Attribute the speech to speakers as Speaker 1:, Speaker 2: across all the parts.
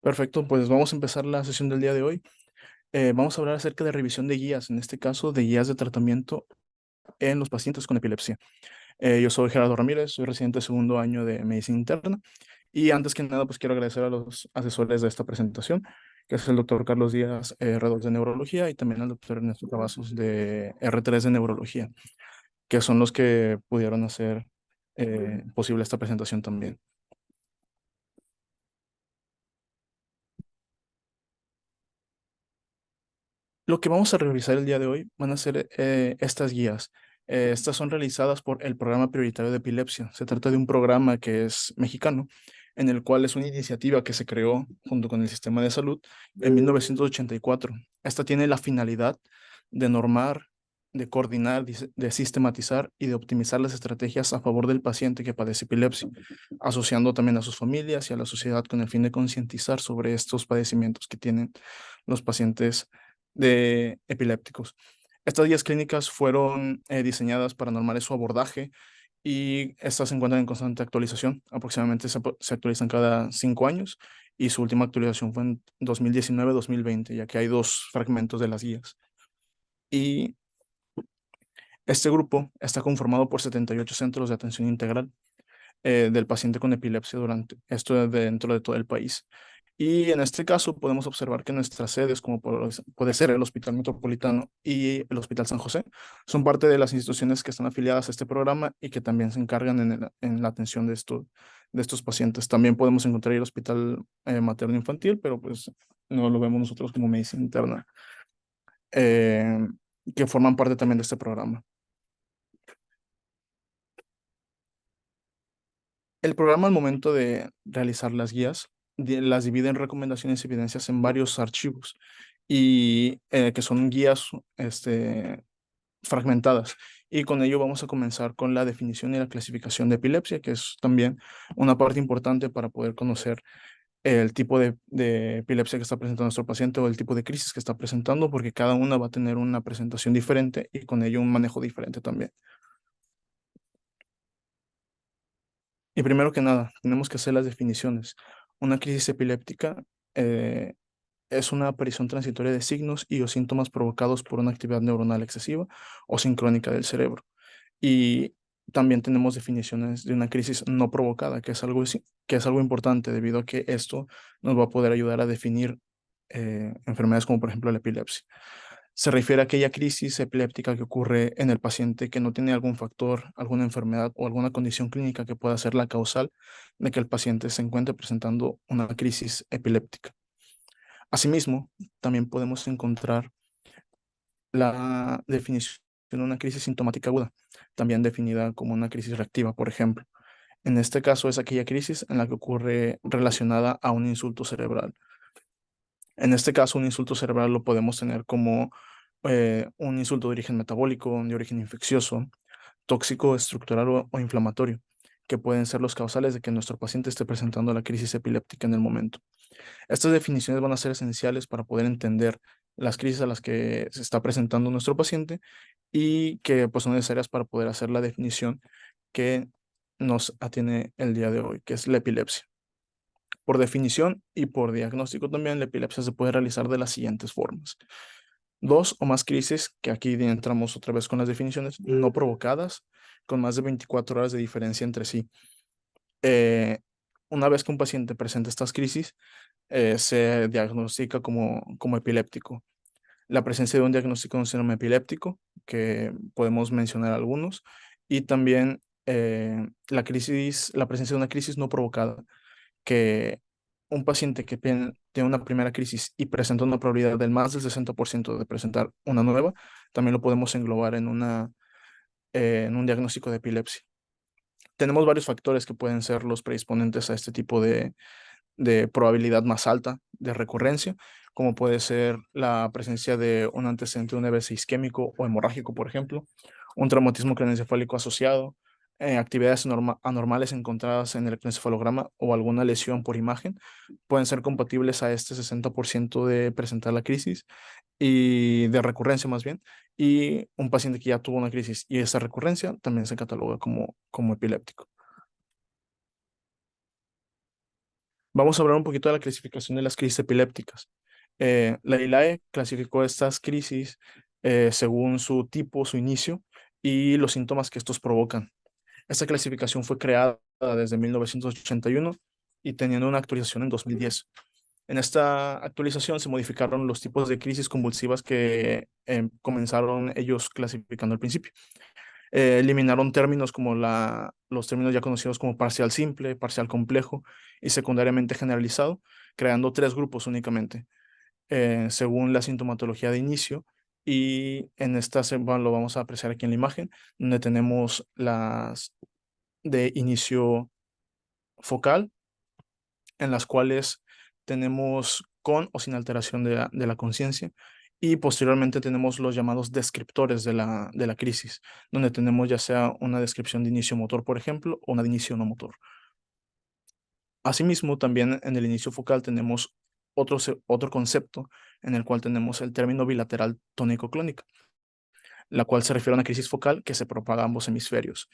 Speaker 1: Perfecto, pues vamos a empezar la sesión del día de hoy. Vamos a hablar acerca de revisión de guías, en este caso de guías de tratamiento en los pacientes con epilepsia. Yo soy Gerardo Ramírez, soy residente de segundo año de medicina interna y antes que nada pues quiero agradecer a los asesores de esta presentación, que es el doctor Carlos Díaz R2 de neurología y también al doctor Ernesto Cavazos de R3 de neurología, que son los que pudieron hacer posible esta presentación también. Lo que vamos a revisar el día de hoy van a ser estas guías. Estas son realizadas por el Programa Prioritario de Epilepsia. Se trata de un programa que es mexicano, en el cual es una iniciativa que se creó junto con el sistema de salud en 1984. Esta tiene la finalidad de normar, de coordinar, de sistematizar y de optimizar las estrategias a favor del paciente que padece epilepsia, asociando también a sus familias y a la sociedad con el fin de concientizar sobre estos padecimientos que tienen los pacientes de epilépticos. Estas guías clínicas fueron diseñadas para normar su abordaje y estas se encuentran en constante actualización. Aproximadamente se actualizan cada 5 años y su última actualización fue en 2019-2020, ya que hay dos fragmentos de las guías. Y este grupo está conformado por 78 centros de atención integral del paciente con epilepsia durante esto dentro de todo el país. Y en este caso podemos observar que nuestras sedes, como puede ser el Hospital Metropolitano y el Hospital San José, son parte de las instituciones que están afiliadas a este programa y que también se encargan en la atención de estos pacientes. También podemos encontrar el Hospital Materno Infantil, pero pues no lo vemos nosotros como medicina interna, eh, que forman parte también de este programa. El programa al momento de realizar las guías las divide en recomendaciones y evidencias en varios archivos y que son guías fragmentadas. Y con ello vamos a comenzar con la definición y la clasificación de epilepsia, que es también una parte importante para poder conocer el tipo de epilepsia que está presentando nuestro paciente o el tipo de crisis que está presentando, porque cada una va a tener una presentación diferente y con ello un manejo diferente también. Y primero que nada, tenemos que hacer las definiciones. Una crisis epiléptica eh, es una aparición transitoria de signos y o síntomas provocados por una actividad neuronal excesiva o sincrónica del cerebro. Y también tenemos definiciones de una crisis no provocada, que es algo importante debido a que esto nos va a poder ayudar a definir enfermedades como por ejemplo la epilepsia. Se refiere a aquella crisis epiléptica que ocurre en el paciente que no tiene algún factor, alguna enfermedad o alguna condición clínica que pueda ser la causal de que el paciente se encuentre presentando una crisis epiléptica. Asimismo, también podemos encontrar la definición de una crisis sintomática aguda, también definida como una crisis reactiva, por ejemplo. En este caso es aquella crisis en la que ocurre relacionada a un insulto cerebral. En este caso, un insulto cerebral lo podemos tener como un insulto de origen metabólico, de origen infeccioso, tóxico, estructural o inflamatorio, que pueden ser los causales de que nuestro paciente esté presentando la crisis epiléptica en el momento. Estas definiciones van a ser esenciales para poder entender las crisis a las que se está presentando nuestro paciente y que pues, son necesarias para poder hacer la definición que nos atiene el día de hoy, que es la epilepsia. Por definición y por diagnóstico también, la epilepsia se puede realizar de las siguientes formas. Dos o más crisis, que aquí entramos otra vez con las definiciones, no provocadas, con más de 24 horas de diferencia entre sí. Eh, una vez que un paciente presenta estas crisis, se diagnostica como epiléptico. La presencia de un diagnóstico de un síndrome epiléptico, que podemos mencionar algunos, y también la presencia de una crisis no provocada, que un paciente que tiene una primera crisis y presenta una probabilidad del más del 60% de presentar una nueva, también lo podemos englobar en un diagnóstico de epilepsia. Tenemos varios factores que pueden ser los predisponentes a este tipo de probabilidad más alta de recurrencia, como puede ser la presencia de un antecedente de un EBC isquémico o hemorrágico, por ejemplo, un traumatismo craneoencefálico asociado, actividades anormales encontradas en el electroencefalograma o alguna lesión por imagen, pueden ser compatibles a este 60% de presentar la crisis y de recurrencia más bien, y un paciente que ya tuvo una crisis y esa recurrencia también se cataloga como epiléptico. Vamos a hablar un poquito de la clasificación de las crisis epilépticas. La ILAE clasificó estas crisis según su tipo, su inicio y los síntomas que estos provocan. Esta clasificación fue creada desde 1981 y teniendo una actualización en 2010. En esta actualización se modificaron los tipos de crisis convulsivas que comenzaron ellos clasificando al principio. Eliminaron términos como los términos ya conocidos como parcial simple, parcial complejo y secundariamente generalizado, creando tres grupos únicamente, según la sintomatología de inicio. Y en esta bueno, lo vamos a apreciar aquí en la imagen, donde tenemos las de inicio focal, en las cuales tenemos con o sin alteración de la conciencia. Y posteriormente tenemos los llamados descriptores de la crisis, donde tenemos ya sea una descripción de inicio motor, por ejemplo, o una de inicio no motor. Asimismo, también en el inicio focal tenemos otro concepto en el cual tenemos el término bilateral tónico-clónica, la cual se refiere a una crisis focal que se propaga a ambos hemisferios.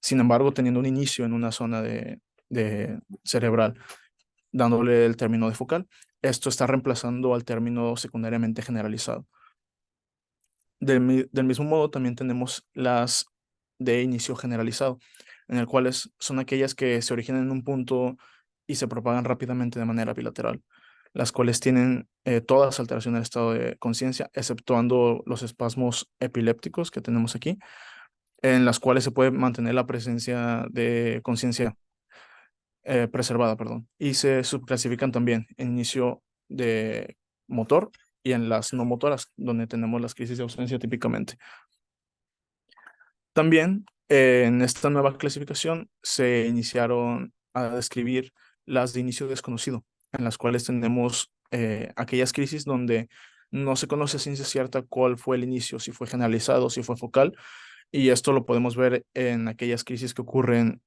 Speaker 1: Sin embargo, teniendo un inicio en una zona de cerebral dándole el término de focal. Esto está reemplazando al término secundariamente generalizado. Del mismo modo, también tenemos las de inicio generalizado, en el cual son aquellas que se originan en un punto y se propagan rápidamente de manera bilateral, las cuales tienen todas alteraciones del estado de conciencia, exceptuando los espasmos epilépticos que tenemos aquí, en las cuales se puede mantener la presencia de conciencia preservada, perdón. Y se subclasifican también en inicio de motor y en las no motoras, donde tenemos las crisis de ausencia típicamente. También en esta nueva clasificación se iniciaron a describir las de inicio desconocido, en las cuales tenemos aquellas crisis donde no se conoce a ciencia cierta cuál fue el inicio, si fue generalizado, si fue focal, y esto lo podemos ver en aquellas crisis que ocurren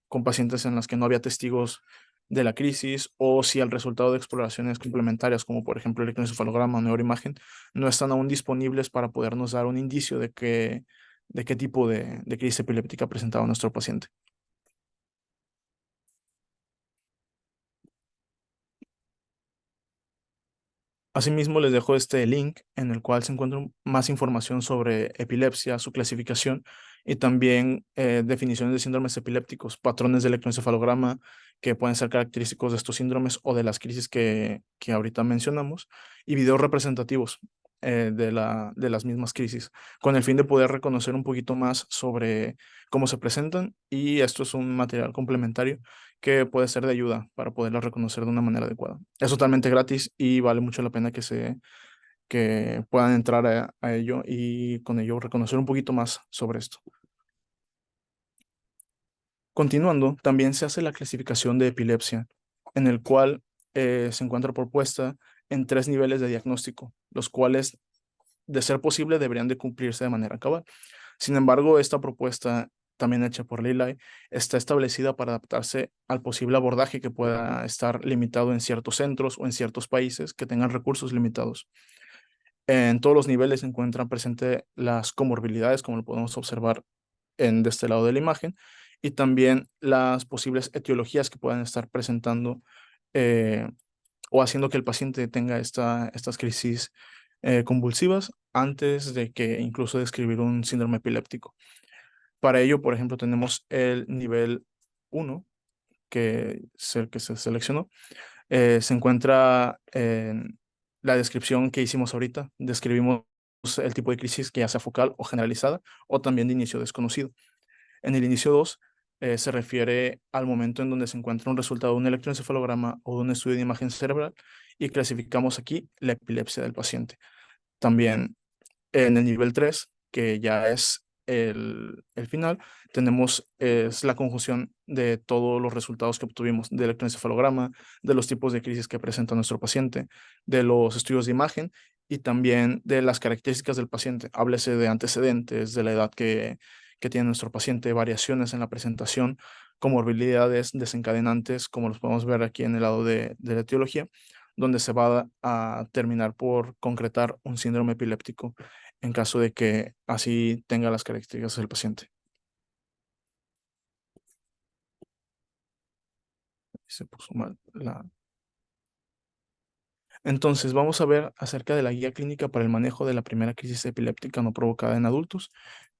Speaker 1: con pacientes en las que no había testigos de la crisis o si el resultado de exploraciones complementarias, como por ejemplo el electroencefalograma o neuroimagen, no están aún disponibles para podernos dar un indicio de qué tipo de crisis epiléptica presentaba nuestro paciente. Asimismo, les dejo este link en el cual se encuentra más información sobre epilepsia, su clasificación y también definiciones de síndromes epilépticos, patrones de electroencefalograma que pueden ser característicos de estos síndromes o de las crisis que ahorita mencionamos y videos representativos de las mismas crisis, con el fin de poder reconocer un poquito más sobre cómo se presentan y esto es un material complementario que puede ser de ayuda para poderla reconocer de una manera adecuada. Es totalmente gratis y vale mucho la pena que puedan entrar a ello y con ello reconocer un poquito más sobre esto. Continuando, también se hace la clasificación de epilepsia, en el cual se encuentra propuesta en tres niveles de diagnóstico, los cuales, de ser posible, deberían de cumplirse de manera cabal. Sin embargo, esta propuesta, también hecha por Lilay, está establecida para adaptarse al posible abordaje que pueda estar limitado en ciertos centros o en ciertos países que tengan recursos limitados. En todos los niveles se encuentran presentes las comorbilidades, como lo podemos observar de este lado de la imagen, y también las posibles etiologías que puedan estar presentando eh, o haciendo que el paciente tenga estas crisis convulsivas antes de que incluso describir un síndrome epiléptico. Para ello, por ejemplo, tenemos el nivel 1, que es el que se seleccionó. Se encuentra en la descripción que hicimos ahorita. Describimos el tipo de crisis que ya sea focal o generalizada o también de inicio desconocido. En el inicio 2 se refiere al momento en donde se encuentra un resultado de un electroencefalograma o de un estudio de imagen cerebral y clasificamos aquí la epilepsia del paciente. También en el nivel 3 que ya es el final, tenemos es la conjunción de todos los resultados que obtuvimos del electroencefalograma, de los tipos de crisis que presenta nuestro paciente, de los estudios de imagen y también de las características del paciente. Háblese de antecedentes, de la edad que tiene nuestro paciente, variaciones en la presentación, comorbilidades desencadenantes, como los podemos ver aquí en el lado de la etiología, donde se va a terminar por concretar un síndrome epiléptico en caso de que así tenga las características del paciente. Se puso mal la... Entonces, vamos a ver acerca de la guía clínica para el manejo de la primera crisis epiléptica no provocada en adultos.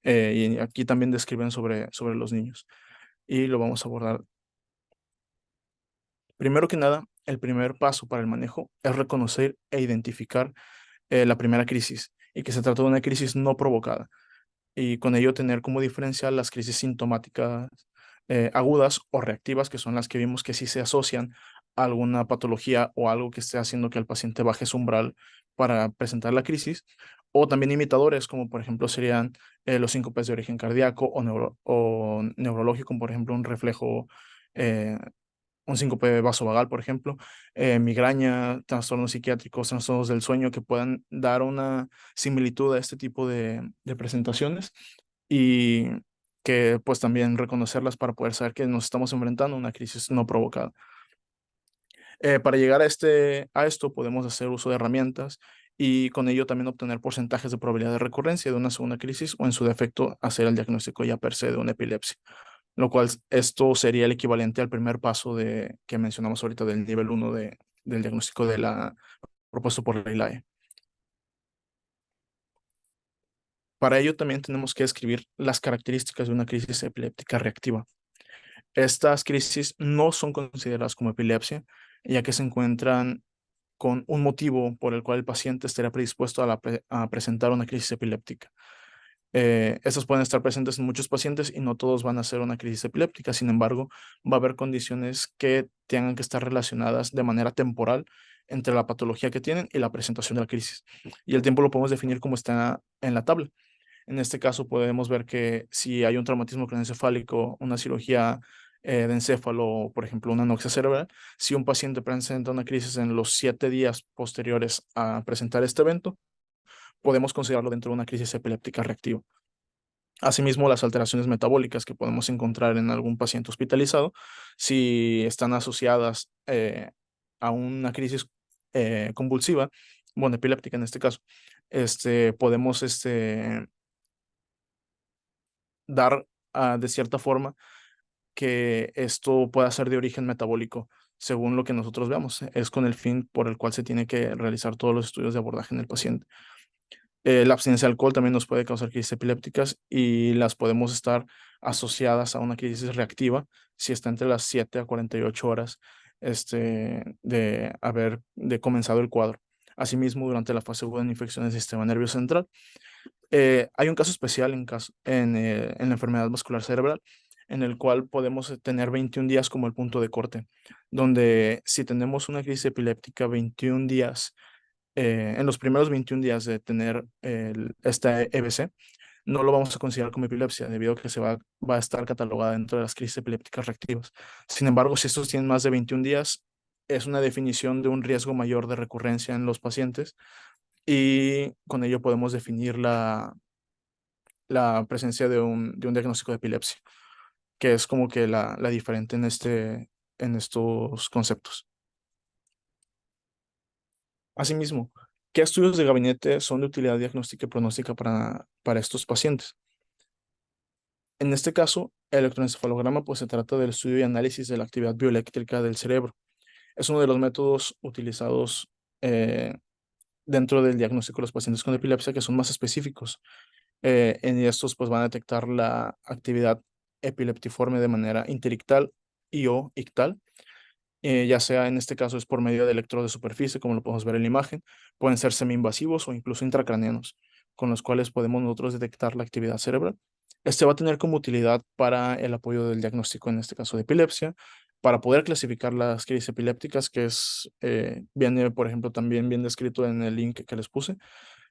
Speaker 1: Y aquí también describen sobre los niños. Y lo vamos a abordar. Primero que nada, el primer paso para el manejo es reconocer e identificar la primera crisis y que se trata de una crisis no provocada y con ello tener como diferencial las crisis sintomáticas agudas o reactivas, que son las que vimos que sí se asocian a alguna patología o algo que esté haciendo que el paciente baje su umbral para presentar la crisis, o también imitadores, como por ejemplo serían los síncopes de origen cardíaco o neurológico, como por ejemplo un reflejo eh, un síncope vasovagal, por ejemplo, migraña, trastornos psiquiátricos, trastornos del sueño que puedan dar una similitud a este tipo de presentaciones y que pues también reconocerlas para poder saber que nos estamos enfrentando a una crisis no provocada. Para llegar a esto podemos hacer uso de herramientas y con ello también obtener porcentajes de probabilidad de recurrencia de una segunda crisis o en su defecto hacer el diagnóstico ya per se de una epilepsia, lo cual esto sería el equivalente al primer paso que mencionamos ahorita del nivel 1 del diagnóstico propuesto por la ILAE. Para ello también tenemos que describir las características de una crisis epiléptica reactiva. Estas crisis no son consideradas como epilepsia, ya que se encuentran con un motivo por el cual el paciente estaría predispuesto a presentar una crisis epiléptica. Estas pueden estar presentes en muchos pacientes y no todos van a ser una crisis epiléptica. Sin embargo, va a haber condiciones que tengan que estar relacionadas de manera temporal entre la patología que tienen y la presentación de la crisis. Y el tiempo lo podemos definir como está en la tabla. En este caso podemos ver que si hay un traumatismo craneoencefálico, una cirugía de encéfalo, por ejemplo, una anoxia cerebral, si un paciente presenta una crisis en los 7 días posteriores a presentar este evento, podemos considerarlo dentro de una crisis epiléptica reactiva. Asimismo, las alteraciones metabólicas que podemos encontrar en algún paciente hospitalizado, si están asociadas a una crisis convulsiva, bueno, epiléptica en este caso, podemos dar de cierta forma que esto pueda ser de origen metabólico, según lo que nosotros veamos. Es con el fin por el cual se tiene que realizar todos los estudios de abordaje en el paciente. La abstinencia de alcohol también nos puede causar crisis epilépticas y las podemos estar asociadas a una crisis reactiva si está entre las 7 a 48 horas de de comenzado el cuadro. Asimismo, durante la fase aguda de infección del sistema nervioso central, hay un caso especial en la enfermedad vascular cerebral, en el cual podemos tener 21 días como el punto de corte, donde si tenemos una crisis epiléptica 21 días, en los primeros 21 días de tener esta EBC, no lo vamos a considerar como epilepsia, debido a que va a estar catalogada dentro de las crisis epilépticas reactivas. Sin embargo, si estos tienen más de 21 días, es una definición de un riesgo mayor de recurrencia en los pacientes y con ello podemos definir la presencia de un diagnóstico de epilepsia, que es como que la diferente en estos conceptos. Asimismo, ¿qué estudios de gabinete son de utilidad diagnóstica y pronóstica para estos pacientes? En este caso, el electroencefalograma pues se trata del estudio y análisis de la actividad bioeléctrica del cerebro. Es uno de los métodos utilizados eh, dentro del diagnóstico de los pacientes con epilepsia que son más específicos. En estos pues van a detectar la actividad epileptiforme de manera interictal y o ictal, ya sea en este caso es por medio de electrodos de superficie, como lo podemos ver en la imagen, pueden ser semi-invasivos o incluso intracraneanos, con los cuales podemos nosotros detectar la actividad cerebral. Este va a tener como utilidad para el apoyo del diagnóstico, en este caso de epilepsia, para poder clasificar las crisis epilépticas, que viene, por ejemplo, también bien descrito en el link que les puse,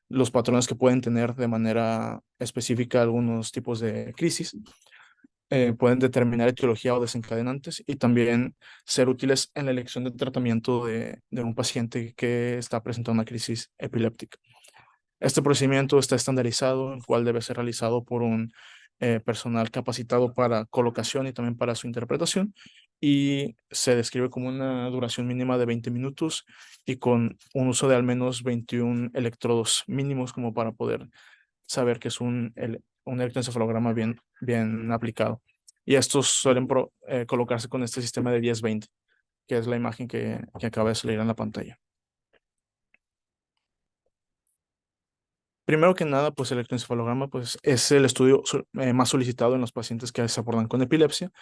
Speaker 1: los patrones que pueden tener de manera específica algunos tipos de crisis, pueden determinar etiología o desencadenantes y también ser útiles en la elección de tratamiento de un paciente que está presentando una crisis epiléptica. Este procedimiento está estandarizado, el cual debe ser realizado por un personal capacitado para colocación y también para su interpretación, y se describe como una duración mínima de 20 minutos y con un uso de al menos 21 electrodos mínimos como para poder saber que es un electroencefalograma bien aplicado. Y estos suelen colocarse con este sistema de 10-20. que es la imagen que acaba de salir en la pantalla. Primero que nada, pues el electroencefalograma pues, es el estudio más solicitado en los pacientes que se abordan con epilepsia.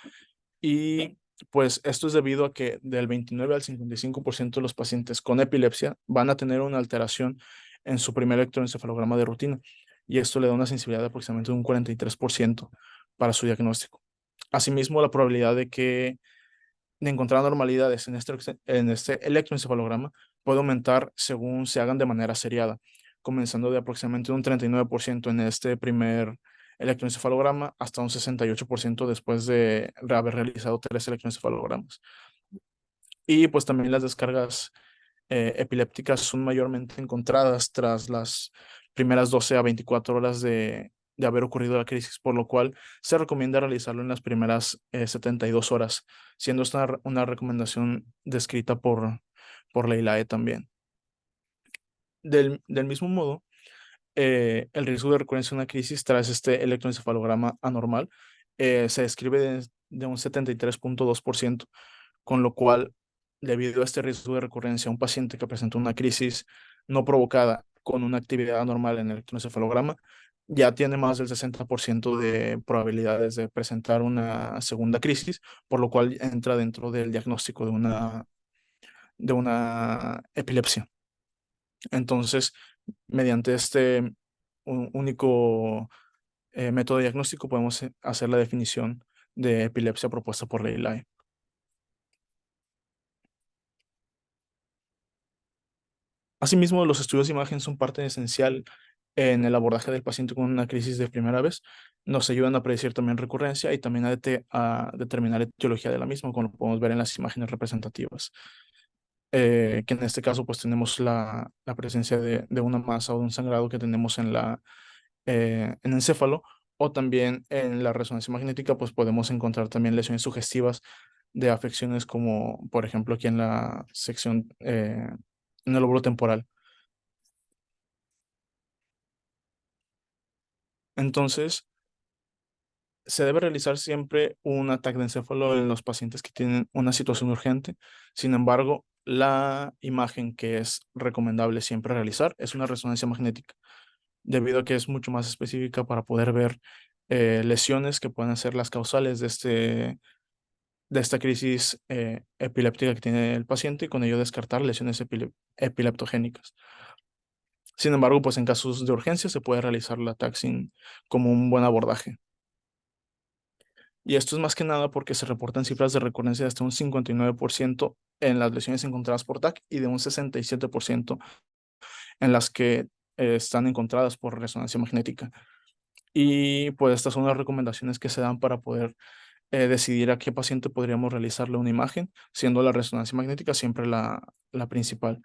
Speaker 1: Y pues esto es debido a que del 29 al 55% de los pacientes con epilepsia van a tener una alteración en su primer electroencefalograma de rutina. Y esto le da una sensibilidad de aproximadamente un 43% para su diagnóstico. Asimismo, la probabilidad de encontrar normalidades en este electroencefalograma puede aumentar según se hagan de manera seriada, comenzando de aproximadamente un 39% en este primer electroencefalograma hasta un 68% después de haber realizado 3 electroencefalogramas. Y pues también las descargas epilépticas son mayormente encontradas tras las primeras 12 a 24 horas de haber ocurrido la crisis, por lo cual se recomienda realizarlo en las primeras 72 horas, siendo esta una recomendación descrita por la ILAE también. Del mismo modo, el riesgo de recurrencia de una crisis tras este electroencefalograma anormal se describe de un 73.2%, con lo cual, debido a este riesgo de recurrencia, un paciente que presenta una crisis no provocada con una actividad anormal en el electroencefalograma ya tiene más del 60% de probabilidades de presentar una segunda crisis, por lo cual entra dentro del diagnóstico de una epilepsia. Entonces, mediante este único método diagnóstico podemos hacer la definición de epilepsia propuesta por la ILAE. Asimismo, los estudios de imagen son parte esencial en el abordaje del paciente con una crisis de primera vez. Nos ayudan a predecir también recurrencia y también a determinar etiología de la misma, como lo podemos ver en las imágenes representativas. Que en este caso pues tenemos la presencia de una masa o de un sangrado que tenemos en encéfalo, o también en la resonancia magnética pues podemos encontrar también lesiones sugestivas de afecciones como por ejemplo aquí en la sección, en el lóbulo temporal. Entonces, se debe realizar siempre un ataque de encéfalo en los pacientes que tienen una situación urgente. Sin embargo, la imagen que es recomendable siempre realizar es una resonancia magnética, debido a que es mucho más específica para poder ver lesiones que pueden ser las causales de esta crisis epiléptica que tiene el paciente y con ello descartar lesiones epileptogénicas. Sin embargo, pues en casos de urgencia se puede realizar la taxing como un buen abordaje. Y esto es más que nada porque se reportan cifras de recurrencia de hasta un 59% en las lesiones encontradas por TAC y de un 67% en las que están encontradas por resonancia magnética. Y pues estas son las recomendaciones que se dan para poder decidir a qué paciente podríamos realizarle una imagen, siendo la resonancia magnética siempre la principal.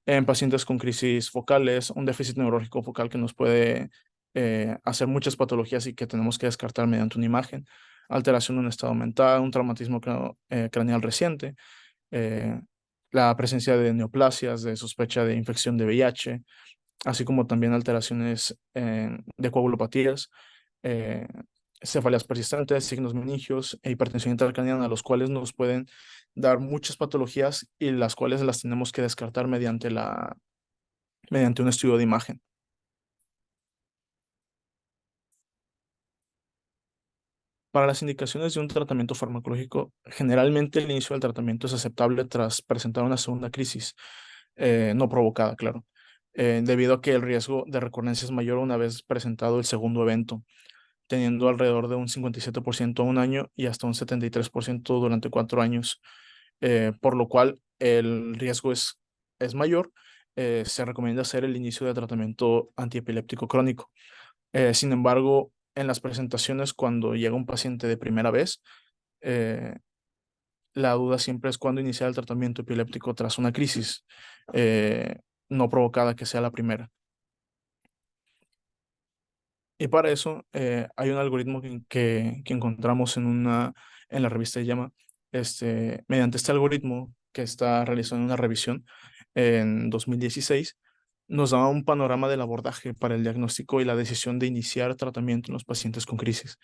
Speaker 1: En pacientes con crisis focales, un déficit neurológico focal que nos puede hacer muchas patologías y que tenemos que descartar mediante una imagen, alteración de un estado mental, un traumatismo craneal reciente, eh, la presencia de neoplasias, de sospecha de infección de VIH, así como también alteraciones de coagulopatías, eh, cefaleas persistentes, signos meningios e hipertensión intracraniana, los cuales nos pueden dar muchas patologías y las cuales las tenemos que descartar mediante un estudio de imagen. Para las indicaciones de un tratamiento farmacológico, generalmente el inicio del tratamiento es aceptable tras presentar una segunda crisis, no provocada, claro, debido a que el riesgo de recurrencia es mayor una vez presentado el segundo evento, teniendo alrededor de un 57% a un año y hasta un 73% durante 4 años, por lo cual el riesgo es mayor. Se recomienda hacer el inicio de tratamiento antiepiléptico crónico. Sin embargo, en las presentaciones, cuando llega un paciente de primera vez, eh, la duda siempre es cuándo iniciar el tratamiento epiléptico tras una crisis eh, no provocada que sea la primera. Y para eso hay un algoritmo que encontramos en la revista llama. Mediante este algoritmo que está realizando una revisión en 2016, nos da un panorama del abordaje para el diagnóstico y la decisión de iniciar tratamiento en los pacientes con crisis,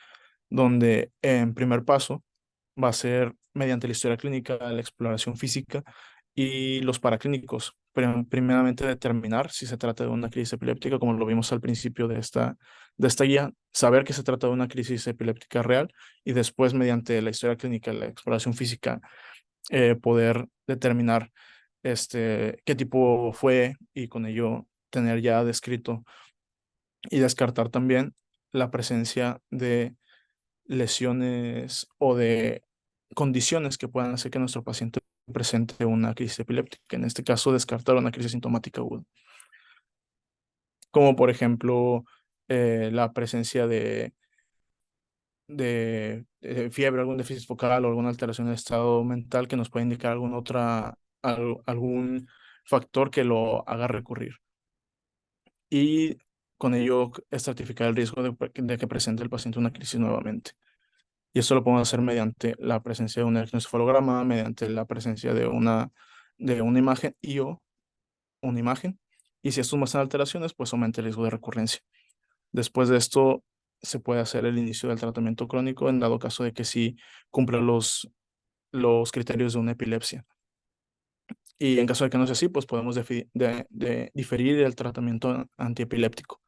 Speaker 1: donde en primer paso va a ser mediante la historia clínica, la exploración física y los paraclínicos. Primeramente determinar si se trata de una crisis epiléptica, como lo vimos al principio de esta guía, saber que se trata de una crisis epiléptica real y después mediante la historia clínica, la exploración física, poder determinar qué tipo fue y con ello tener ya descrito y descartar también la presencia de lesiones o de condiciones que puedan hacer que nuestro paciente presente una crisis epiléptica. En este caso, descartar una crisis sintomática aguda, como por ejemplo la presencia de fiebre, algún déficit focal o alguna alteración del estado mental que nos puede indicar algún factor que lo haga recurrir. Y con ello estratificar el riesgo de que presente el paciente una crisis nuevamente. Y esto lo podemos hacer mediante la presencia de un electroencefalograma, mediante la presencia de una imagen y o una imagen. Y si estos muestran alteraciones, pues aumenta el riesgo de recurrencia. Después de esto, se puede hacer el inicio del tratamiento crónico en dado caso de que sí cumpla los criterios de una epilepsia. Y en caso de que no sea así, pues podemos de diferir el tratamiento antiepiléptico.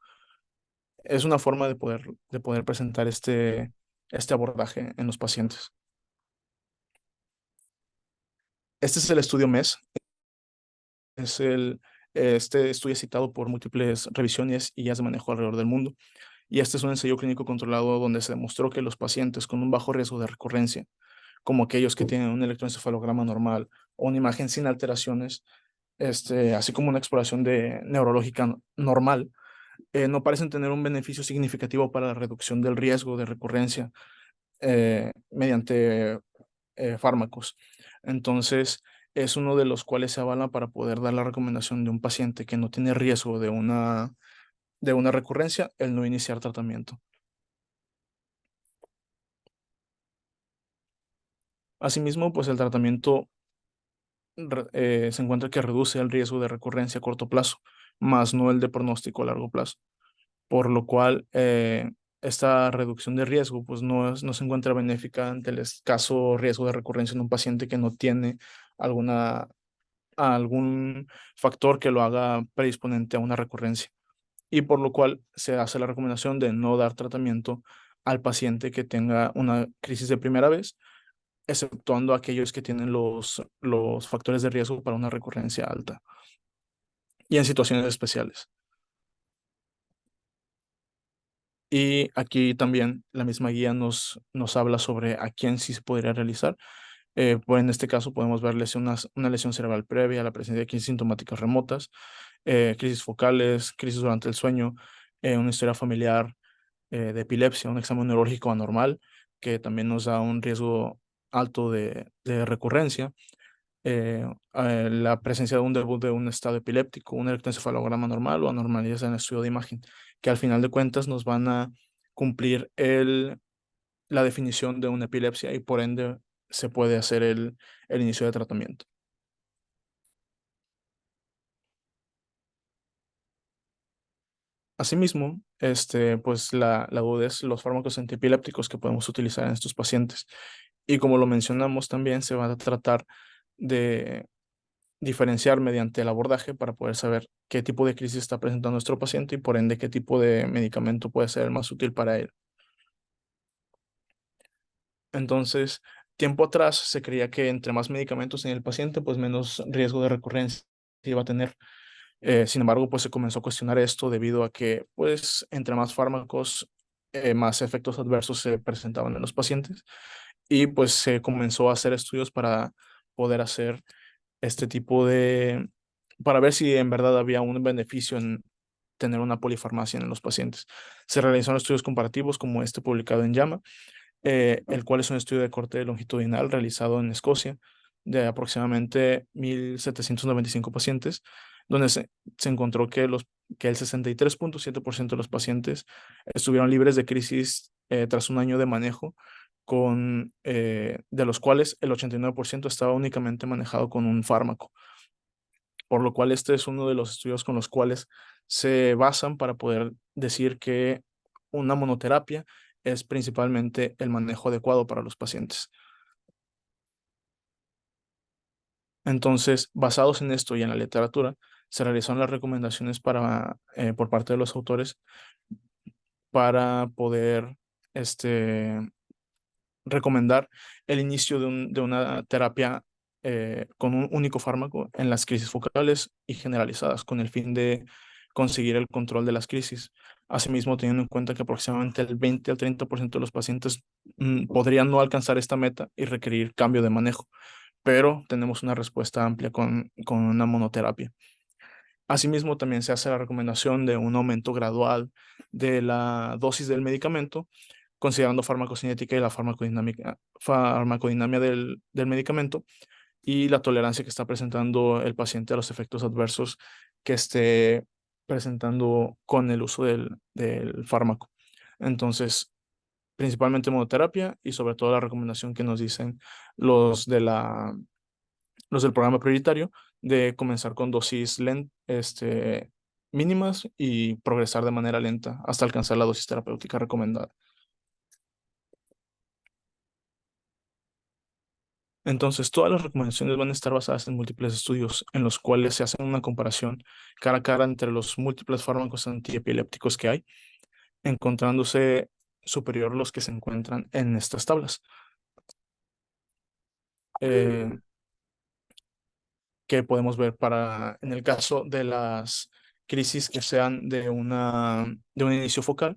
Speaker 1: Es una forma de poder presentar este abordaje en los pacientes. Este es el estudio MES. Es este estudio es citado por múltiples revisiones y guías de manejo alrededor del mundo. Y este es un ensayo clínico controlado donde se demostró que los pacientes con un bajo riesgo de recurrencia, como aquellos que tienen un electroencefalograma normal o una imagen sin alteraciones, así como una exploración neurológica normal, no parecen tener un beneficio significativo para la reducción del riesgo de recurrencia mediante fármacos. Entonces, es uno de los cuales se avala para poder dar la recomendación de un paciente que no tiene riesgo de una recurrencia, el no iniciar tratamiento. Asimismo, pues el tratamiento se encuentra que reduce el riesgo de recurrencia a corto plazo, más no el de pronóstico a largo plazo, por lo cual esta reducción de riesgo pues no se encuentra benéfica ante el escaso riesgo de recurrencia en un paciente que no tiene alguna algún factor que lo haga predisponente a una recurrencia, y por lo cual se hace la recomendación de no dar tratamiento al paciente que tenga una crisis de primera vez, exceptuando aquellos que tienen los factores de riesgo para una recurrencia alta y en situaciones especiales. Y aquí también la misma guía nos habla sobre a quién sí se podría realizar. Pues en este caso podemos ver una lesión cerebral previa, la presencia de crisis sintomáticas remotas, crisis focales, crisis durante el sueño, una historia familiar de epilepsia, un examen neurológico anormal, que también nos da un riesgo alto de recurrencia, la presencia de un debut de un estado epiléptico, un electroencefalograma normal o anormalidades en el estudio de imagen, que al final de cuentas nos van a cumplir la definición de una epilepsia y por ende se puede hacer el inicio de tratamiento. Asimismo, pues la duda es los fármacos antiepilépticos que podemos utilizar en estos pacientes. Y como lo mencionamos, también se va a tratar de diferenciar mediante el abordaje para poder saber qué tipo de crisis está presentando nuestro paciente y por ende qué tipo de medicamento puede ser el más útil para él. Entonces, tiempo atrás se creía que entre más medicamentos en el paciente, pues menos riesgo de recurrencia iba a tener. Sin embargo, pues se comenzó a cuestionar esto debido a que, pues, entre más fármacos, más efectos adversos se presentaban en los pacientes y pues se comenzó a hacer estudios para poder hacer este tipo para ver si en verdad había un beneficio en tener una polifarmacia en los pacientes. Se realizaron estudios comparativos como este publicado en JAMA, el cual es un estudio de corte longitudinal realizado en Escocia de aproximadamente 1.795 pacientes, donde se encontró que el 63.7% de los pacientes estuvieron libres de crisis tras un año de manejo, de los cuales el 89% estaba únicamente manejado con un fármaco, por lo cual este es uno de los estudios con los cuales se basan para poder decir que una monoterapia es principalmente el manejo adecuado para los pacientes. Entonces, basados en esto y en la literatura, se realizaron las recomendaciones por parte de los autores para poder este, recomendar el inicio de una terapia con un único fármaco en las crisis focales y generalizadas, con el fin de conseguir el control de las crisis. Asimismo, teniendo en cuenta que aproximadamente el 20 al 30% de los pacientes podrían no alcanzar esta meta y requerir cambio de manejo, pero tenemos una respuesta amplia con una monoterapia. Asimismo, también se hace la recomendación de un aumento gradual de la dosis del medicamento, considerando farmacocinética y la farmacodinamia del medicamento y la tolerancia que está presentando el paciente a los efectos adversos que esté presentando con el uso del fármaco. Entonces, principalmente monoterapia y sobre todo la recomendación que nos dicen los de los del programa prioritario de comenzar con dosis mínimas y progresar de manera lenta hasta alcanzar la dosis terapéutica recomendada. Entonces, todas las recomendaciones van a estar basadas en múltiples estudios en los cuales se hace una comparación cara a cara entre los múltiples fármacos antiepilépticos que hay, encontrándose superior los que se encuentran en estas tablas. Eh, que podemos ver en el caso de las crisis que sean de un inicio focal,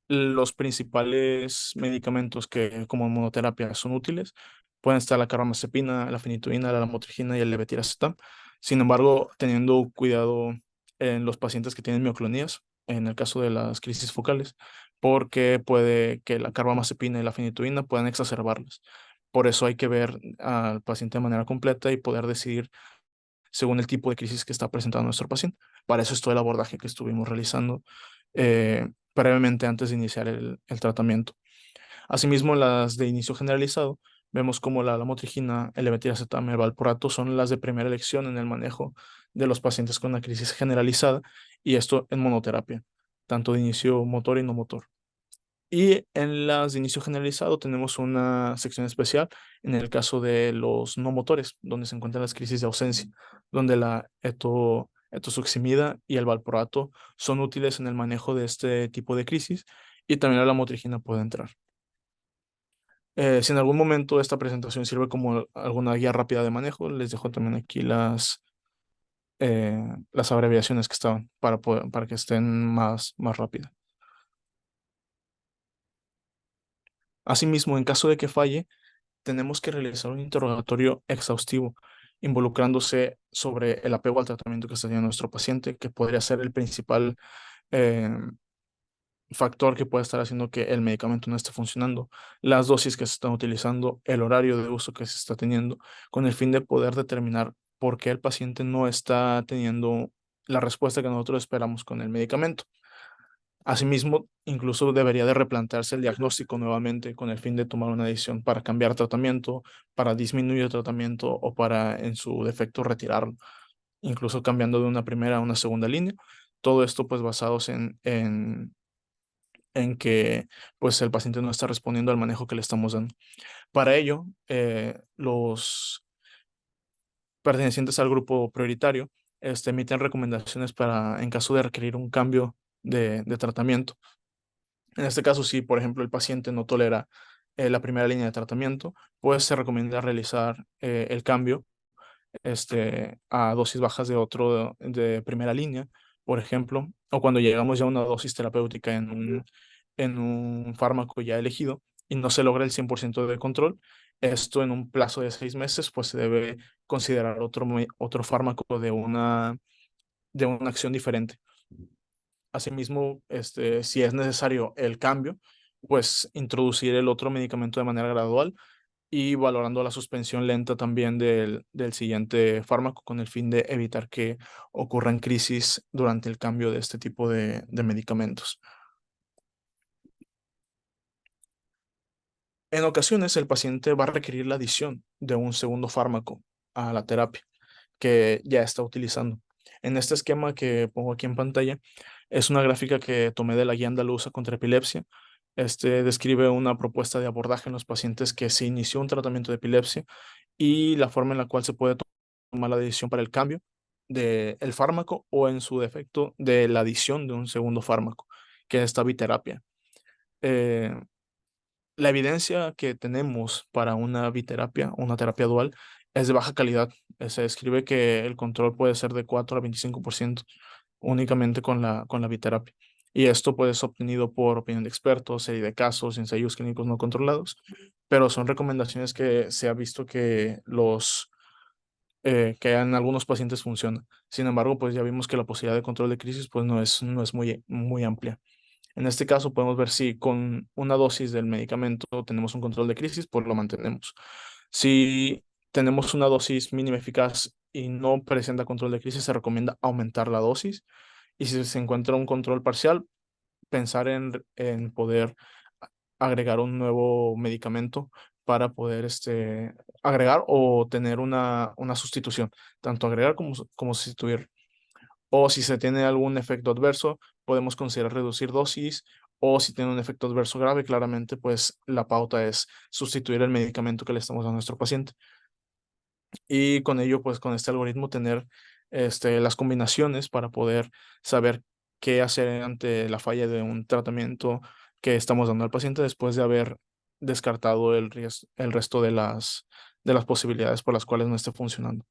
Speaker 1: los principales medicamentos que como monoterapia son útiles pueden estar la carbamazepina, la fenitoína, la lamotrigina y el levetiracetam. Sin embargo, teniendo cuidado en los pacientes que tienen mioclonías, en el caso de las crisis focales, porque puede que la carbamazepina y la fenitoína puedan exacerbarlas. Por eso hay que ver al paciente de manera completa y poder decidir según el tipo de crisis que está presentando nuestro paciente. Para eso es todo el abordaje que estuvimos realizando previamente antes de iniciar el tratamiento. Asimismo, las de inicio generalizado, vemos como la lamotrigina, el levetiracetam, el valproato son las de primera elección en el manejo de los pacientes con una crisis generalizada y esto en monoterapia, tanto de inicio motor y no motor. Y en las de inicio generalizado tenemos una sección especial en el caso de los no motores, donde se encuentran las crisis de ausencia, donde la etosuximida y el valproato son útiles en el manejo de este tipo de crisis y también la lamotrigina puede entrar. Si en algún momento esta presentación sirve como alguna guía rápida de manejo, les dejo también aquí las abreviaciones que estaban para que estén más rápidas. Asimismo, en caso de que falle, tenemos que realizar un interrogatorio exhaustivo, involucrándose sobre el apego al tratamiento que está teniendo nuestro paciente, que podría ser el principal eh, factor que puede estar haciendo que el medicamento no esté funcionando, las dosis que se están utilizando, el horario de uso que se está teniendo, con el fin de poder determinar por qué el paciente no está teniendo la respuesta que nosotros esperamos con el medicamento. Asimismo, incluso debería de replantearse el diagnóstico nuevamente con el fin de tomar una decisión para cambiar tratamiento, para disminuir el tratamiento o para, en su defecto, retirarlo, incluso cambiando de una primera a una segunda línea. Todo esto pues basados en que pues el paciente no está respondiendo al manejo que le estamos dando. Para ello, los pertenecientes al grupo prioritario emiten recomendaciones para, en caso de requerir un cambio de tratamiento. En este caso, si por ejemplo el paciente no tolera la primera línea de tratamiento, pues se recomienda realizar el cambio a dosis bajas de otro de primera línea, por ejemplo, o cuando llegamos ya a una dosis terapéutica en un fármaco ya elegido y no se logra el 100% de control, esto en un plazo de 6 meses, pues se debe considerar otro fármaco de una acción diferente. Asimismo, si es necesario el cambio, pues introducir el otro medicamento de manera gradual y valorando la suspensión lenta también del siguiente fármaco con el fin de evitar que ocurran crisis durante el cambio de este tipo de medicamentos. En ocasiones, el paciente va a requerir la adición de un segundo fármaco a la terapia que ya está utilizando. En este esquema que pongo aquí en pantalla, es una gráfica que tomé de la Guía Andaluza contra Epilepsia. Describe una propuesta de abordaje en los pacientes que se inició un tratamiento de epilepsia y la forma en la cual se puede tomar la decisión para el cambio del fármaco o en su defecto de la adición de un segundo fármaco, que es esta biterapia. Eh, la evidencia que tenemos para una biterapia, una terapia dual, es de baja calidad. Se describe que el control puede ser de 4 a 25% únicamente con la biterapia. Y esto puede ser obtenido por opinión de expertos, serie de casos, ensayos clínicos no controlados, pero son recomendaciones que se ha visto que que en algunos pacientes funciona. Sin embargo, pues ya vimos que la posibilidad de control de crisis pues no es muy amplia. En este caso podemos ver si con una dosis del medicamento tenemos un control de crisis, pues lo mantenemos. Si tenemos una dosis mínima eficaz y no presenta control de crisis, se recomienda aumentar la dosis. Y si se encuentra un control parcial, pensar en poder agregar un nuevo medicamento para poder agregar o tener una sustitución, tanto agregar como sustituir. O si se tiene algún efecto adverso, podemos considerar reducir dosis, o si tiene un efecto adverso grave, claramente pues la pauta es sustituir el medicamento que le estamos dando a nuestro paciente. Y con ello, pues con este algoritmo tener las combinaciones para poder saber qué hacer ante la falla de un tratamiento que estamos dando al paciente después de haber descartado el resto de las posibilidades por las cuales no esté funcionando.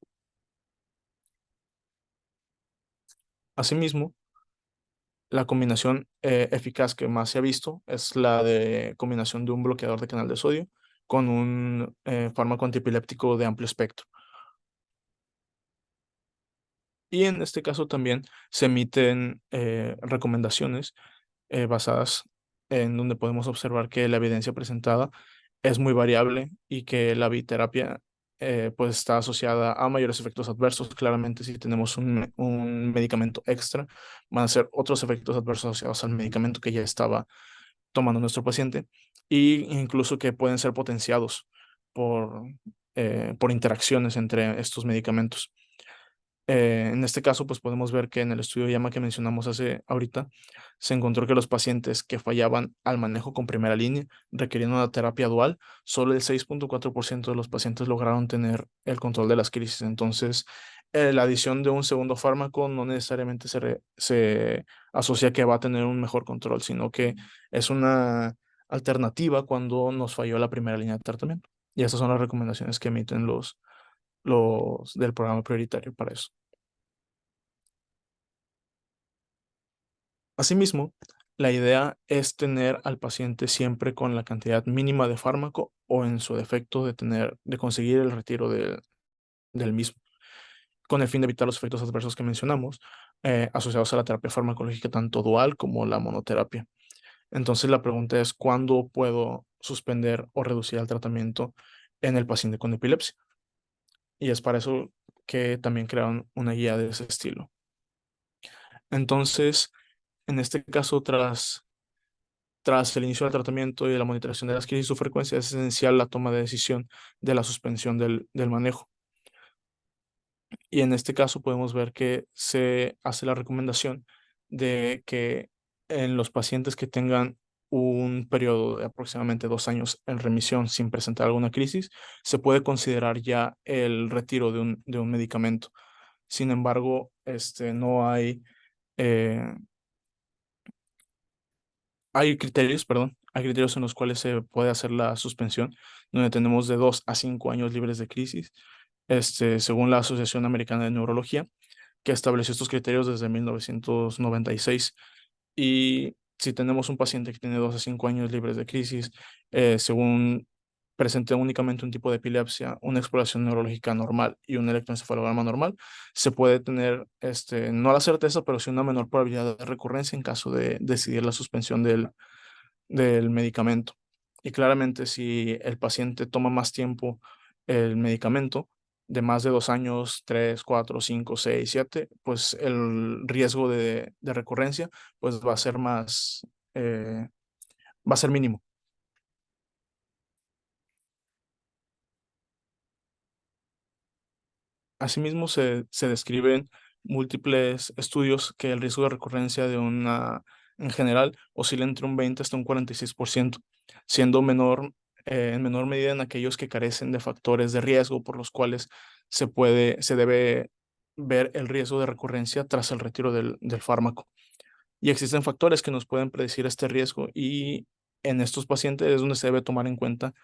Speaker 1: Asimismo, la combinación eficaz que más se ha visto es la de combinación de un bloqueador de canal de sodio con un fármaco antipiléptico de amplio espectro. Y en este caso también se emiten recomendaciones basadas en donde podemos observar que la evidencia presentada es muy variable y que la biterapia pues está asociada a mayores efectos adversos. Claramente, si tenemos un medicamento extra, van a ser otros efectos adversos asociados al medicamento que ya estaba tomando nuestro paciente e incluso que pueden ser potenciados por, por interacciones entre estos medicamentos. En este caso, pues podemos ver que en el estudio llama que mencionamos hace ahorita, se encontró que los pacientes que fallaban al manejo con primera línea requerían una terapia dual. Solo el 6.4% de los pacientes lograron tener el control de las crisis. Entonces, la adición de un segundo fármaco no necesariamente se asocia que va a tener un mejor control, sino que es una alternativa cuando nos falló la primera línea de tratamiento. Y esas son las recomendaciones que emiten los del programa prioritario para eso. Asimismo, la idea es tener al paciente siempre con la cantidad mínima de fármaco o en su defecto de conseguir el retiro del mismo, con el fin de evitar los efectos adversos que mencionamos, asociados a la terapia farmacológica tanto dual como la monoterapia. Entonces la pregunta es, ¿cuándo puedo suspender o reducir el tratamiento en el paciente con epilepsia? Y es para eso que también crearon una guía de ese estilo. Entonces, en este caso, tras el inicio del tratamiento y de la monitoración de las crisis y su frecuencia, es esencial la toma de decisión de la suspensión del manejo. Y en este caso podemos ver que se hace la recomendación de que en los pacientes que tengan un periodo de aproximadamente 2 años en remisión sin presentar alguna crisis, se puede considerar ya el retiro de un medicamento. Sin embargo, no eh, hay criterios en los cuales se puede hacer la suspensión, donde tenemos de 2 a 5 años libres de crisis, según la Asociación Americana de Neurología, que estableció estos criterios desde 1996. Y si tenemos un paciente que tiene 2 a 5 años libres de crisis, según presente únicamente un tipo de epilepsia, una exploración neurológica normal y un electroencefalograma normal, se puede tener, no la certeza, pero sí una menor probabilidad de recurrencia en caso de decidir la suspensión del medicamento. Y claramente, si el paciente toma más tiempo el medicamento, de más de 2 años, 3, 4, 5, 6, 7, pues el riesgo de recurrencia pues va a ser eh, va a ser mínimo. Asimismo, se describen múltiples estudios que el riesgo de recurrencia en general oscila entre un 20 hasta un 46%, siendo menor, en menor medida en aquellos que carecen de factores de riesgo por los cuales se debe ver el riesgo de recurrencia tras el retiro del fármaco. Y existen factores que nos pueden predecir este riesgo y en estos pacientes es donde se debe tomar en cuenta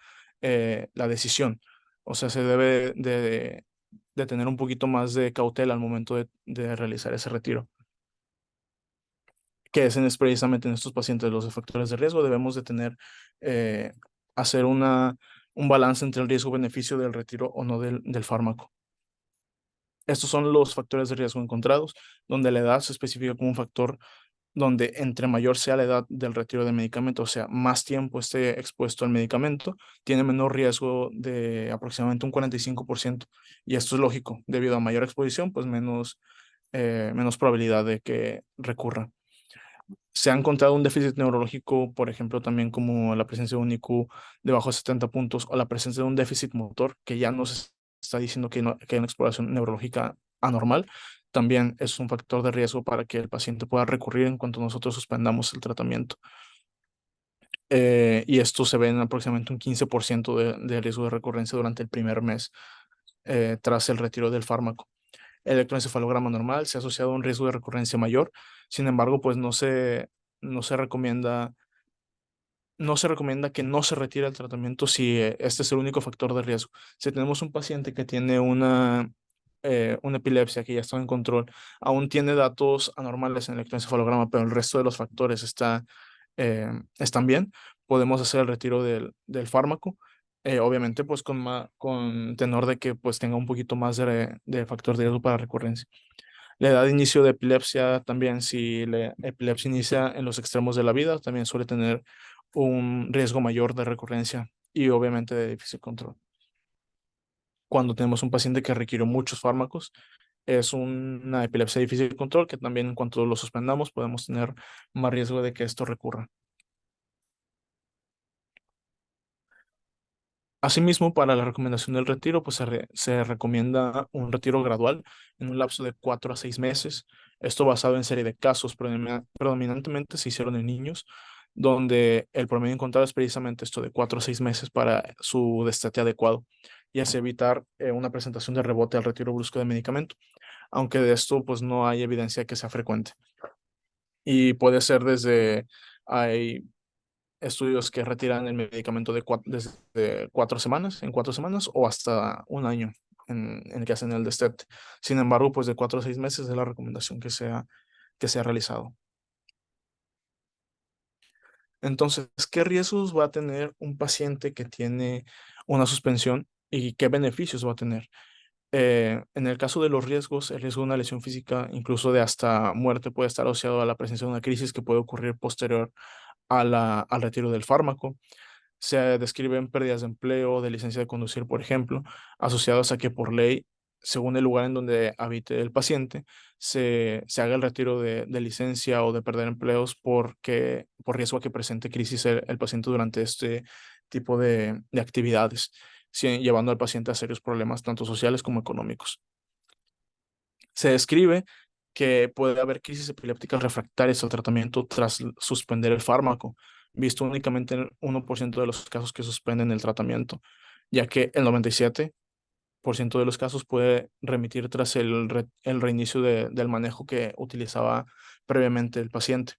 Speaker 1: la decisión. O sea, se debe de tener un poquito más de cautela al momento de realizar ese retiro. Que es precisamente en estos pacientes los factores de riesgo. Debemos de tener, eh, hacer un balance entre el riesgo-beneficio del retiro o no del fármaco. Estos son los factores de riesgo encontrados, donde la edad se especifica como un factor donde entre mayor sea la edad del retiro del medicamento, o sea, más tiempo esté expuesto al medicamento, tiene menor riesgo de aproximadamente un 45%. Y esto es lógico, debido a mayor exposición, pues menos probabilidad de que recurra. Se ha encontrado un déficit neurológico, por ejemplo, también como la presencia de un IQ debajo de 70 puntos o la presencia de un déficit motor, que ya nos está diciendo que hay una exploración neurológica anormal, también es un factor de riesgo para que el paciente pueda recurrir en cuanto nosotros suspendamos el tratamiento. Y esto se ve en aproximadamente un 15% de riesgo de recurrencia durante el primer mes tras el retiro del fármaco. El electroencefalograma normal se ha asociado a un riesgo de recurrencia mayor, sin embargo, pues no se recomienda que no se retire el tratamiento si este es el único factor de riesgo. Si tenemos un paciente que tiene una epilepsia que ya está en control, aún tiene datos anormales en el electroencefalograma, pero el resto de los factores están bien, podemos hacer el retiro del fármaco. Obviamente, pues con tenor de que pues tenga un poquito más de factor de riesgo para recurrencia. La edad de inicio de epilepsia también, si la epilepsia inicia en los extremos de la vida, también suele tener un riesgo mayor de recurrencia y obviamente de difícil control. Cuando tenemos un paciente que requiere muchos fármacos, es una epilepsia de difícil control que también en cuanto lo suspendamos podemos tener más riesgo de que esto recurra. Asimismo, para la recomendación del retiro, pues se recomienda un retiro gradual en un lapso de 4 a 6 meses. Esto basado en serie de casos, predominantemente se hicieron en niños, donde el promedio encontrado es precisamente esto de 4 a 6 meses para su destete adecuado y así evitar una presentación de rebote al retiro brusco de medicamento, aunque de esto pues no hay evidencia que sea frecuente. Y puede ser hay estudios que retiran el medicamento desde 4 semanas, en 4 semanas, o hasta un año en el que hacen el destete. Sin embargo, pues de 4 a 6 meses es la recomendación que se ha realizado. Entonces, ¿qué riesgos va a tener un paciente que tiene una suspensión y qué beneficios va a tener? En el caso de los riesgos, el riesgo de una lesión física, incluso de hasta muerte, puede estar asociado a la presencia de una crisis que puede ocurrir posterior al retiro del fármaco. Se describen pérdidas de empleo, de licencia de conducir, por ejemplo, asociados a que por ley, según el lugar en donde habite el paciente, se haga el retiro de licencia o de perder empleos por riesgo a que presente crisis el paciente durante este tipo de actividades, llevando al paciente a serios problemas tanto sociales como económicos. Se describe que puede haber crisis epilépticas refractarias al tratamiento tras suspender el fármaco, visto únicamente en el 1% de los casos que suspenden el tratamiento, ya que el 97% de los casos puede remitir tras el reinicio del manejo que utilizaba previamente el paciente.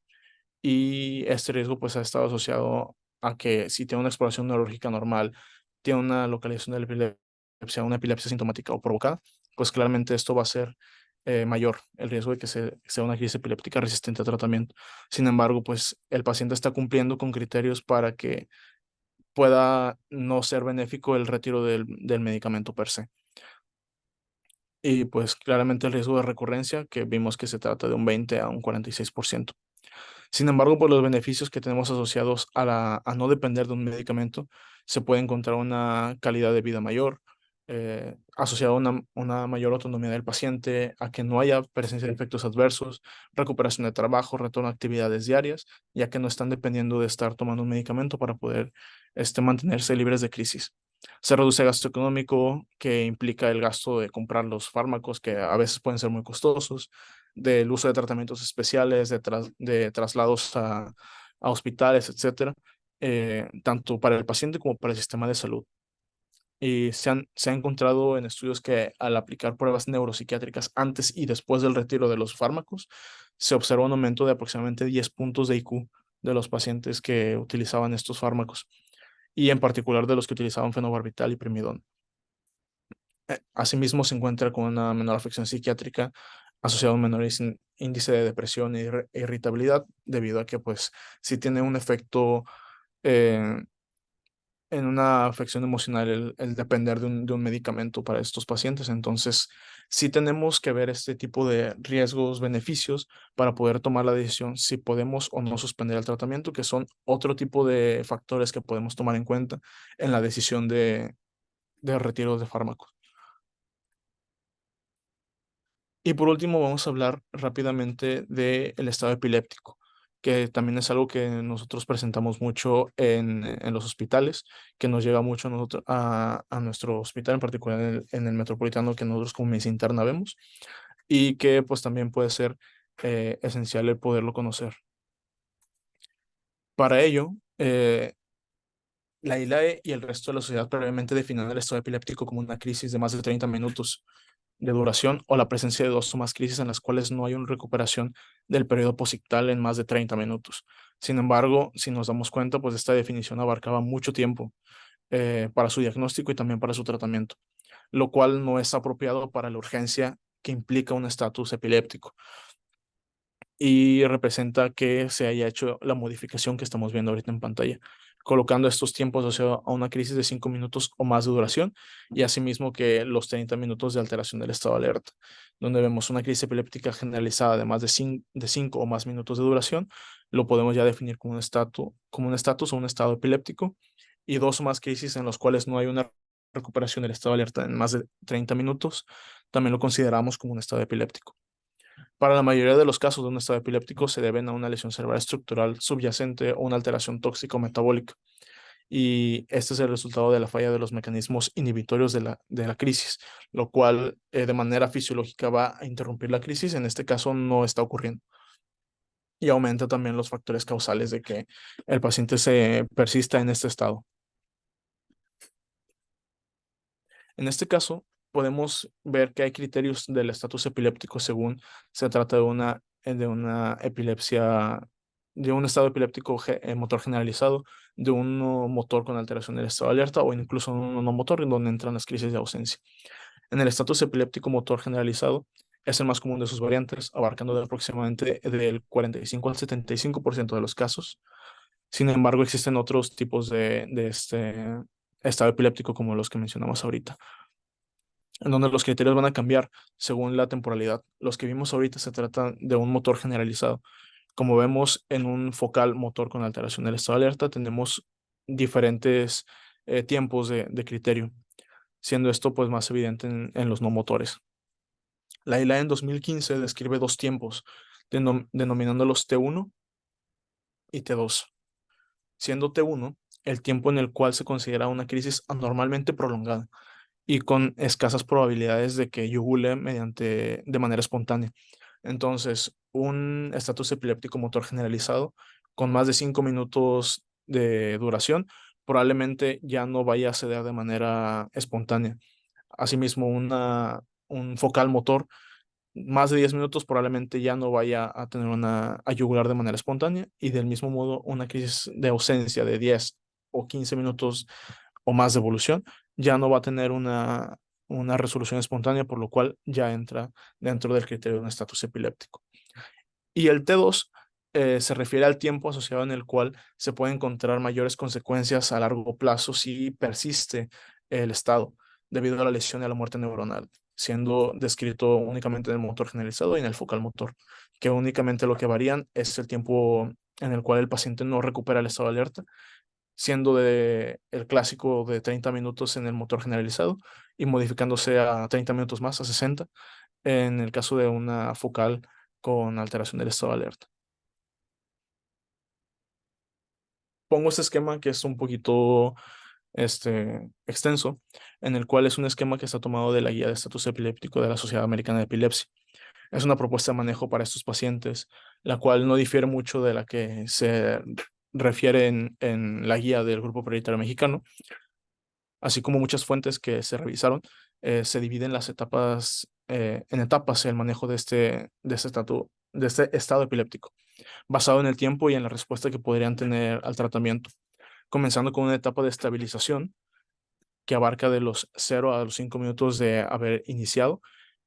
Speaker 1: Y este riesgo pues ha estado asociado a que si tiene una exploración neurológica normal, tiene una localización de la epilepsia, una epilepsia sintomática o provocada, pues claramente esto va a ser mayor el riesgo de que sea una crisis epiléptica resistente a tratamiento. Sin embargo, pues el paciente está cumpliendo con criterios para que pueda no ser benéfico el retiro del medicamento per se. Y pues claramente el riesgo de recurrencia, que vimos que se trata de un 20 a un 46%. Sin embargo, por los beneficios que tenemos asociados a no depender de un medicamento, se puede encontrar una calidad de vida mayor, asociada a una mayor autonomía del paciente, a que no haya presencia de efectos adversos, recuperación de trabajo, retorno a actividades diarias, ya que no están dependiendo de estar tomando un medicamento para poder mantenerse libres de crisis. Se reduce el gasto económico, que implica el gasto de comprar los fármacos, que a veces pueden ser muy costosos, del uso de tratamientos especiales, de traslados a hospitales, etcétera, tanto para el paciente como para el sistema de salud. Y se ha encontrado en estudios que al aplicar pruebas neuropsiquiátricas antes y después del retiro de los fármacos, se observa un aumento de aproximadamente 10 puntos de IQ de los pacientes que utilizaban estos fármacos, y en particular de los que utilizaban fenobarbital y primidona. Asimismo, se encuentra con una menor afección psiquiátrica asociada a un menor índice de depresión e irritabilidad, debido a que, pues, sí tiene un efecto eh, en una afección emocional el depender de un medicamento para estos pacientes. Entonces, sí tenemos que ver este tipo de riesgos, beneficios, para poder tomar la decisión si podemos o no suspender el tratamiento, que son otro tipo de factores que podemos tomar en cuenta en la decisión de retiro de fármacos. Y por último, vamos a hablar rápidamente del estado epiléptico, que también es algo que nosotros presentamos mucho en los hospitales, que nos llega mucho a nuestro hospital, en particular en el metropolitano, que nosotros como medicina interna vemos, y que pues también puede ser esencial el poderlo conocer. Para ello, la ILAE y el resto de la sociedad previamente definen el estado epiléptico como una crisis de más de 30 minutos de duración o la presencia de dos o más crisis en las cuales no hay una recuperación del periodo posictal en más de 30 minutos. Sin embargo, si nos damos cuenta, pues esta definición abarcaba mucho tiempo para su diagnóstico y también para su tratamiento, lo cual no es apropiado para la urgencia que implica un estatus epiléptico, y representa que se haya hecho la modificación que estamos viendo ahorita en pantalla, colocando estos tiempos asociados a una crisis de 5 minutos o más de duración, y asimismo que los 30 minutos de alteración del estado de alerta, donde vemos una crisis epiléptica generalizada de más de 5 o más minutos de duración, lo podemos ya definir como un estatus o un estado epiléptico, y dos o más crisis en los cuales no hay una recuperación del estado de alerta en más de 30 minutos, también lo consideramos como un estado epiléptico. Para la mayoría de los casos de un estado epiléptico se deben a una lesión cerebral estructural subyacente o una alteración tóxico-metabólica. Y este es el resultado de la falla de los mecanismos inhibitorios de la crisis, lo cual de manera fisiológica va a interrumpir la crisis. En este caso no está ocurriendo. Y aumenta también los factores causales de que el paciente se persista en este estado. En este caso, podemos ver que hay criterios del estatus epiléptico según se trata de una epilepsia, de un estado epiléptico motor generalizado, de un motor con alteración del estado de alerta o incluso un no motor en donde entran las crisis de ausencia. En el estatus epiléptico motor generalizado es el más común de sus variantes, abarcando aproximadamente del 45 al 75% de los casos. Sin embargo, existen otros tipos de este estado epiléptico como los que mencionamos ahorita, en donde los criterios van a cambiar según la temporalidad. Los que vimos ahorita se trata de un motor generalizado. Como vemos en un focal motor con alteración del estado de alerta, tenemos diferentes tiempos de criterio, siendo esto pues más evidente en los no motores. La ILA en 2015 describe dos tiempos, denominándolos T1 y T2, siendo T1 el tiempo en el cual se considera una crisis anormalmente prolongada y con escasas probabilidades de que yugule de manera espontánea. Entonces, un estatus epiléptico motor generalizado con más de 5 minutos de duración probablemente ya no vaya a ceder de manera espontánea. Asimismo, un focal motor más de 10 minutos probablemente ya no vaya a tener a yugular de manera espontánea, y del mismo modo una crisis de ausencia de 10 o 15 minutos o más de evolución ya no va a tener una resolución espontánea, por lo cual ya entra dentro del criterio de un estatus epiléptico. Y el T2 se refiere al tiempo asociado en el cual se pueden encontrar mayores consecuencias a largo plazo si persiste el estado debido a la lesión y a la muerte neuronal, siendo descrito únicamente en el motor generalizado y en el focal motor, que únicamente lo que varían es el tiempo en el cual el paciente no recupera el estado de alerta, siendo el clásico de 30 minutos en el motor generalizado y modificándose a 30 minutos más, a 60, en el caso de una focal con alteración del estado de alerta. Pongo este esquema que es un poquito extenso, en el cual es un esquema que está tomado de la guía de estatus epiléptico de la Sociedad Americana de Epilepsia. Es una propuesta de manejo para estos pacientes, la cual no difiere mucho de la que se refiere en la guía del Grupo Prioritario Mexicano. así como muchas fuentes que se revisaron, se dividen las etapas, en etapas el manejo de este estado epiléptico, basado en el tiempo y en la respuesta que podrían tener al tratamiento, comenzando con una etapa de estabilización que abarca de los 0 a los 5 minutos de haber iniciado.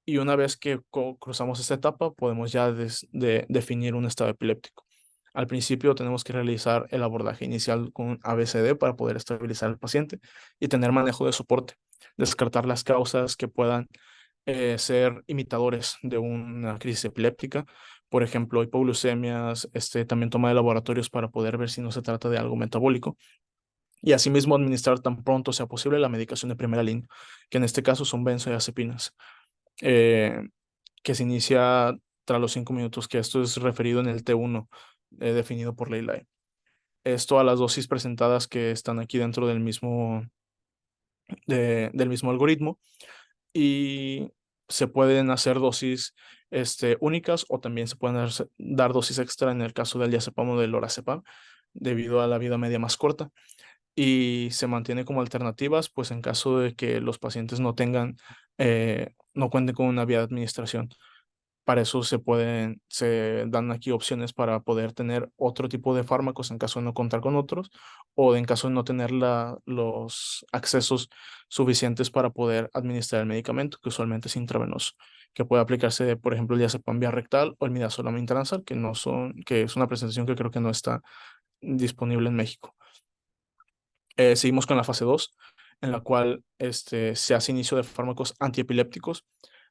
Speaker 1: Y una vez que cruzamos esta etapa, podemos ya definir un estado epiléptico. Al principio tenemos que realizar el abordaje inicial con un ABCD para poder estabilizar al paciente y tener manejo de soporte, descartar las causas que puedan ser imitadores de una crisis epiléptica. Por ejemplo, hipoglucemias, también toma de laboratorios para poder ver si no se trata de algo metabólico y asimismo administrar tan pronto sea posible la medicación de primera línea, que en este caso son benzodiazepinas, eh, que se inicia tras los 5 minutos, que esto es referido en el T1 definido por Leylay. Esto a las dosis presentadas que están aquí dentro del mismo algoritmo, y se pueden hacer dosis únicas, o también se pueden dar dosis extra en el caso del diazepam o del lorazepam, debido a la vida media más corta, y se mantiene como alternativas, pues en caso de que los pacientes no cuenten con una vía de administración. Para eso se dan aquí opciones para poder tener otro tipo de fármacos en caso de no contar con otros, o en caso de no tener los accesos suficientes para poder administrar el medicamento, que usualmente es intravenoso, que puede aplicarse, por ejemplo, el diazepam vía rectal o el midazolam intranasal, que es una presentación que creo que no está disponible en México. Seguimos con la fase 2, en la cual se hace inicio de fármacos antiepilépticos.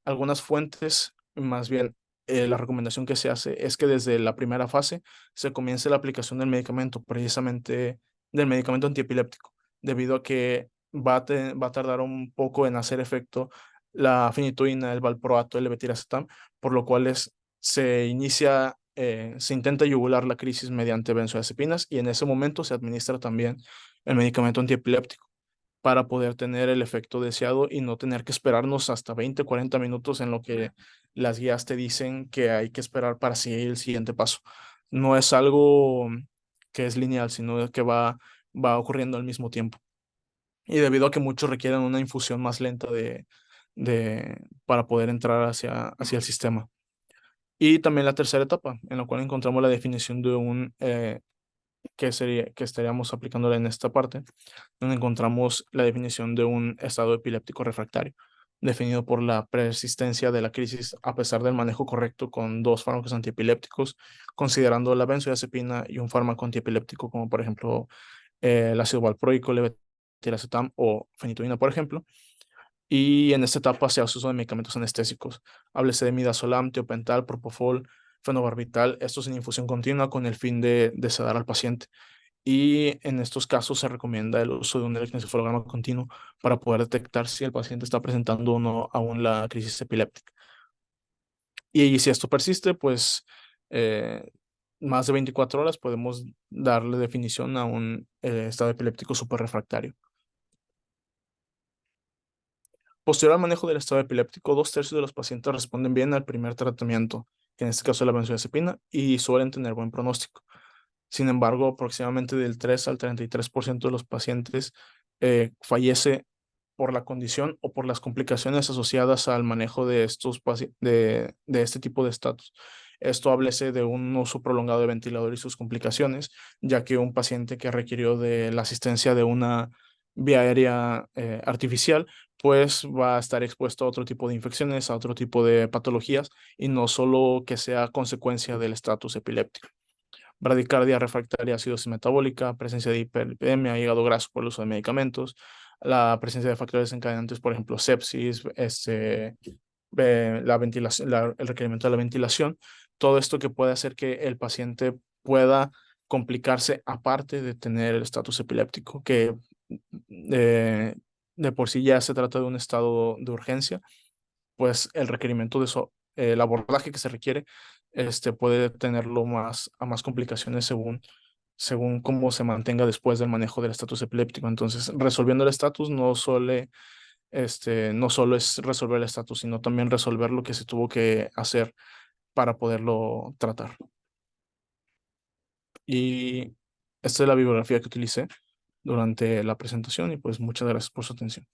Speaker 1: Algunas fuentes, más bien, la recomendación que se hace es que desde la primera fase se comience la aplicación del medicamento, precisamente del medicamento antiepiléptico, debido a que va a tardar un poco en hacer efecto la fenitoína, el valproato, el levetiracetam, por lo cual se intenta yugular la crisis mediante benzodiazepinas, y en ese momento se administra también el medicamento antiepiléptico para poder tener el efecto deseado y no tener que esperarnos hasta 20, 40 minutos en lo que las guías te dicen que hay que esperar para seguir el siguiente paso. No es algo que es lineal, sino que va ocurriendo al mismo tiempo. Y debido a que muchos requieren una infusión más lenta para poder entrar hacia el sistema. Y también la tercera etapa, en la cual encontramos la definición de que estaríamos aplicándola en esta parte, donde encontramos la definición de un estado epiléptico refractario, definido por la persistencia de la crisis a pesar del manejo correcto con dos fármacos antiepilépticos, considerando la benzodiazepina y un fármaco antiepiléptico como por ejemplo el ácido valproico, levetiracetam o fenitoína, por ejemplo. Y en esta etapa se hace uso de medicamentos anestésicos. Háblese de midazolam, tiopental, propofol, fenobarbital, estos en infusión continua con el fin de sedar al paciente. Y en estos casos se recomienda el uso de un electroencefalograma continuo para poder detectar si el paciente está presentando o no aún la crisis epiléptica. Y si esto persiste, pues eh, más de 24 horas podemos darle definición a un estado epiléptico superrefractario. Posterior al manejo del estado epiléptico, 2/3 de los pacientes responden bien al primer tratamiento, que en este caso es la benzodiazepina, y suelen tener buen pronóstico. Sin embargo, aproximadamente del 3 al 33% de los pacientes fallece por la condición o por las complicaciones asociadas al manejo de este tipo de estatus. Esto háblese de un uso prolongado de ventilador y sus complicaciones, ya que un paciente que requirió de la asistencia de una vía aérea artificial, pues va a estar expuesto a otro tipo de infecciones, a otro tipo de patologías, y no solo que sea consecuencia del estatus epiléptico. Bradicardia refractaria, acidosis metabólica, presencia de hiperlipidemia, hígado graso por el uso de medicamentos, la presencia de factores desencadenantes, por ejemplo, sepsis, la ventilación, el requerimiento de la ventilación, todo esto que puede hacer que el paciente pueda complicarse aparte de tener el estatus epiléptico, que de por sí ya se trata de un estado de urgencia, pues el requerimiento de eso, el abordaje que se requiere, puede tenerlo a más complicaciones según cómo se mantenga después del manejo del estatus epiléptico. Entonces, resolviendo el estatus no solo es resolver el estatus, sino también resolver lo que se tuvo que hacer para poderlo tratar. Y esta es la bibliografía que utilicé. durante la presentación y pues muchas gracias por su atención.